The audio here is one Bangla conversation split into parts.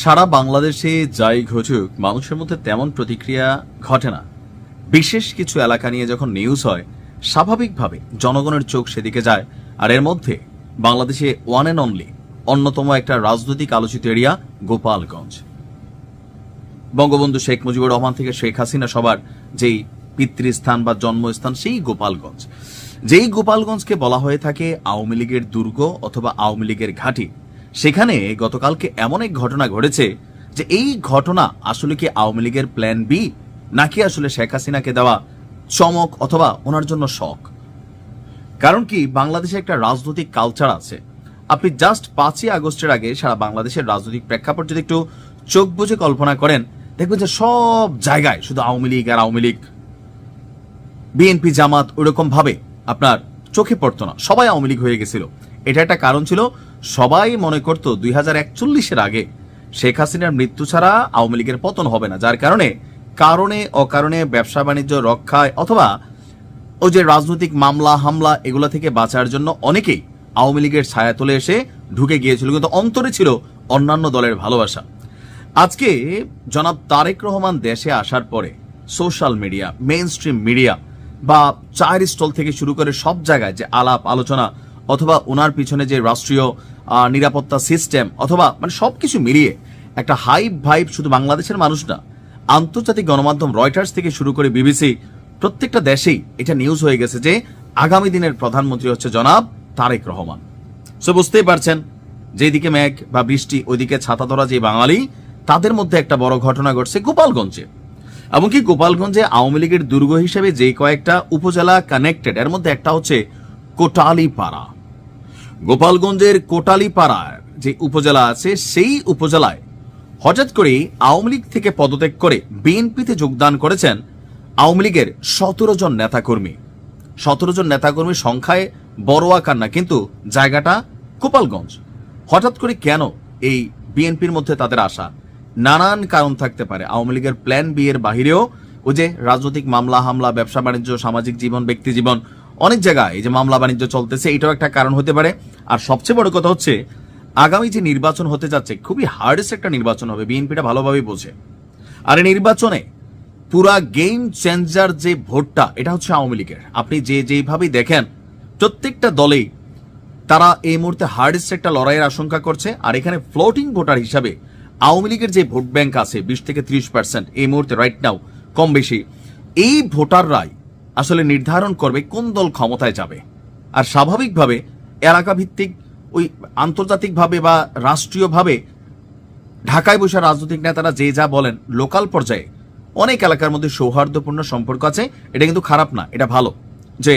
সারা বাংলাদেশে যাই ঘটুক মানুষের মধ্যে তেমন প্রতিক্রিয়া ঘটে না। বিশেষ কিছু এলাকা নিয়ে যখন নিউজ হয় স্বাভাবিকভাবে জনগণের চোখ সেদিকে যায়। আর এর মধ্যে বাংলাদেশে ওয়ান অ্যান্ড অনলি অন্যতম একটা রাজনৈতিক আলোচিত এরিয়া গোপালগঞ্জ। বঙ্গবন্ধু শেখ মুজিবুর রহমান থেকে শেখ হাসিনা সবার যেই পিতৃস্থান বা জন্মস্থান সেই গোপালগঞ্জ, যেই গোপালগঞ্জকে বলা হয়ে থাকে আওয়ামী লীগের দুর্গ অথবা আওয়ামী লীগের ঘাঁটি। সেখানে গতকালকে এমন এক ঘটনা ঘটেছে যে এই ঘটনা আসলে কি আওয়ামী লীগের প্ল্যান বি, নাকি আসলে শেখ হাসিনাকে দেওয়া চমক অথবা ওনার জন্য শখ। কারণ কি, বাংলাদেশে একটা রাজনৈতিক কালচার আছে। আপনি জাস্ট 5ই আগস্টের আগে সারা বাংলাদেশের রাজনৈতিক প্রেক্ষাপট যদি একটু চোখ বুঝে কল্পনা করেন, দেখবেন যে সব জায়গায় শুধু আওয়ামী লীগ আর আওয়ামী লীগ, বিএনপি জামাত ওইরকম ভাবে আপনার চোখে পড়তো না, সবাই আওয়ামী লীগ হয়ে গেছিল। এটা একটা কারণ ছিল, সবাই মনে করতো 2041-এর আগে শেখ হাসিনার মৃত্যু ছাড়া আওয়ামী লীগের পতন হবে না, যার কারণে অকারণে ব্যবসা বাণিজ্য রক্ষায় অথবা ওই যে রাজনৈতিক মামলা হামলা এগুলা থেকে বাঁচার জন্য অনেকেই আওয়ামী লীগের ছায়াতলে এসে ঢুকে গিয়েছিল, কিন্তু অন্তরে ছিল অন্যান্য দলের ভালোবাসা। আজকে জনাব তারেক রহমান দেশে আসার পরে social media, main stream media বা চায়ের স্টল থেকে শুরু করে সব জায়গায় যে আলাপ আলোচনা অথবা ওনার পিছনে যে রাষ্ট্রীয় নিরাপত্তা সিস্টেম অথবা মানে সবকিছু মিলিয়ে একটা হাইপ ভাইব, শুধু বাংলাদেশের মানুষ না, আন্তর্জাতিক গণমাধ্যম রয়টার্স থেকে শুরু করে বিবিসি, প্রত্যেকটা দেশেই এটা নিউজ হয়ে গেছে যে আগামী দিনের প্রধানমন্ত্রী হচ্ছে জনাব তারেক রহমান। সো বুঝতেই পারছেন, যেদিকে মেঘ বা বৃষ্টি ওইদিকে ছাতা ধরা যে বাঙালি, তাদের মধ্যে একটা বড় ঘটনা ঘটছে গোপালগঞ্জে। এমনকি গোপালগঞ্জে আওয়ামী লীগের দুর্গ হিসেবে যে কয়েকটা উপজেলা কানেক্টেড, এর মধ্যে একটা হচ্ছে কোটালীপাড়া। গোপালগঞ্জের কোটালীপাড়ার যে উপজেলা আছে, সেই উপজেলায় হঠাৎ করেই আওয়ামী লীগ থেকে পদত্যাগ করে বিএনপিতে যোগদান করেছেন আওয়ামী লীগের 17 জন নেতাকর্মী। 17 জন নেতাকর্মীর সংখ্যায় বড় আকার না, কিন্তু জায়গাটা গোপালগঞ্জ। হঠাৎ করে কেন এই বিএনপির মধ্যে তাদের আসা? নানান কারণ থাকতে পারে। আওয়ামী লীগের প্ল্যান বি এর বাহিরেও ওই যে রাজনৈতিক মামলা হামলা, ব্যবসা বাণিজ্য, সামাজিক জীবন, ব্যক্তি জীবন, অনেক জায়গায় এই যে মামলা বাণিজ্য চলতেছে, এটাও একটা কারণ হতে পারে। আর সবচেয়ে বড় কথা হচ্ছে, আগামী যে নির্বাচন হতে যাচ্ছে খুবই হার্ডেস্ট একটা নির্বাচন হবে, বিএনপিটা ভালোভাবেই বোঝে। আর এই নির্বাচনে পুরা গেম চেঞ্জার যে ভোটটা, এটা হচ্ছে আওয়ামী লীগের। আপনি যেভাবেই দেখেন, প্রত্যেকটা দলেই তারা এই মুহূর্তে হার্ডেস্ট একটা লড়াইয়ের আশঙ্কা করছে। আর এখানে ফ্লোটিং ভোটার হিসাবে আওয়ামী লীগের যে ভোট ব্যাংক আছে 20 থেকে 30% এই মুহূর্তে রাইট নাও, কম বেশি, এই ভোটাররাই আসলে নির্ধারণ করবে কোন দল ক্ষমতায় যাবে। আর স্বাভাবিকভাবে এলাকা ভিত্তিক ওই আন্তর্জাতিকভাবে বা রাষ্ট্রীয়ভাবে ঢাকায় বসে রাজনৈতিক নেতারা যে যা বলেন, লোকাল পর্যায়ে অনেক এলাকার মধ্যে সৌহার্দ্যপূর্ণ সম্পর্ক আছে। এটা কিন্তু খারাপ না, এটা ভালো যে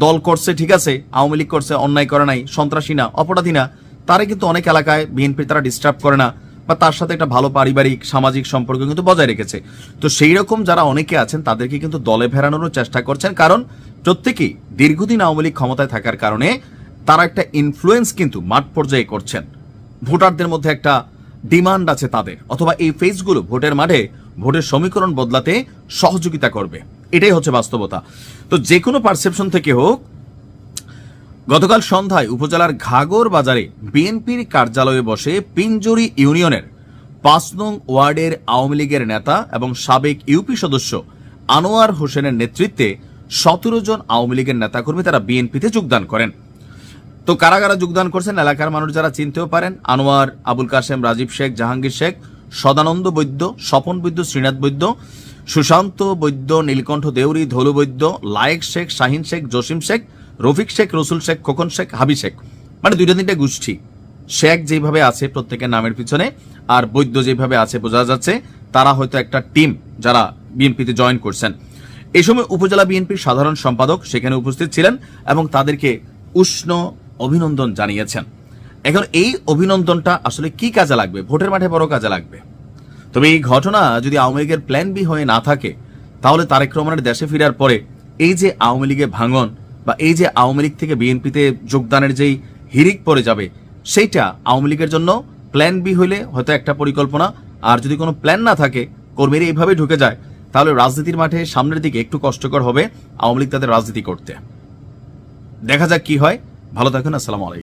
দল করছে, ঠিক আছে, আওয়ামী লীগ করছে, অন্যায় করে নাই, সন্ত্রাসী না, অপরাধী না, তারা কিন্তু অনেক এলাকায় বিএনপি তারা ডিস্টার্ব করে না, বা তার সাথে একটা ভালো পারিবারিক সামাজিক সম্পর্ক কিন্তু বজায় রেখেছে। তো সেই রকম যারা অনেকে আছেন তাদেরকে কিন্তু দলে ফেরানোর চেষ্টা করছেন, কারণ প্রত্যেকেই দীর্ঘদিন আওয়ামী লীগ ক্ষমতায় থাকার কারণে তারা একটা ইনফ্লুয়েন্স কিন্তু মাঠ পর্যায়ে করছেন। ভোটারদের মধ্যে একটা ডিমান্ড আছে তাদের, অথবা এই ফেজগুলো ভোটের মাঠে ভোটের সমীকরণ বদলাতে সহযোগিতা করবে, এটাই হচ্ছে বাস্তবতা। তো যে কোনো পারসেপশন থেকে হোক, গতকাল সন্ধ্যায় উপজেলার ঘাগর বাজারে বিএনপির কার্যালয়ে বসে পিঞ্জুরি ইউনিয়নের 5 নং ওয়ার্ডের আওয়ামী লীগের নেতা এবং সাবেক ইউপি সদস্য আনোয়ার হোসেনের নেতৃত্বে 17 জন আওয়ামী লীগের নেতাকর্মী তারা বিএনপিতে যোগদান করেন। তো কারা কারা যোগদান করছেন এলাকার মানুষ যারা চিনতেও পারেন: আনোয়ার, আবুল কাশেম, রাজীব শেখ, জাহাঙ্গীর শেখ, সদানন্দ বৈদ্য, স্বপন বৈদ্য, শ্রীনাথ বৈদ্য, সুশান্ত বৈদ্য, নীলকণ্ঠ দেউরি, ধলু বৈদ্য, লায়েক শেখ, শাহিন শেখ, জসিম শেখ, রফিক শেখ, রসুল শেখ, খোকন শেখ, হাবি শেখ। মানে 2-3 গোষ্ঠী। শেখ যেভাবে আছে প্রত্যেকের নামের পিছনে, আর বৈদ্য যেভাবে আছে বোঝা যাচ্ছে তারা হয়তো একটা টিম যারা বিএনপিতে জয়েন করছেন। এই সময় উপজেলা বিএনপির সাধারণ সম্পাদক সেখানে উপস্থিত ছিলেন এবং তাদেরকে উষ্ণ অভিনন্দন জানিয়েছেন। এখন এই অভিনন্দনটা আসলে কি কাজে লাগবে? ভোটের মাঠে বড় কাজে লাগবে। তবে এই ঘটনা যদি আওয়ামী লীগের প্ল্যান বি হয়ে না থাকে, তাহলে তারেক রহমানের দেশে ফেরার পরে এই যে আওয়ামী লীগের ভাঙন বা এই যে আওয়ামী লীগ থেকে বিএনপিতে যোগদানের যেই হিরিক পড়ে যাবে, সেইটা আওয়ামী লীগের জন্য প্ল্যান বি হইলে হয়তো একটা পরিকল্পনা। আর যদি কোনো প্ল্যান না থাকে, কর্মীরা এইভাবে ঢুকে যায়, তাহলে রাজনীতির মাঠে সামনের দিকে একটু কষ্টকর হবে আওয়ামী লীগ তাদের রাজনীতি করতে। দেখা যাক কি হয়। ভালো থাকুন। আসসালামু আলাইকুম।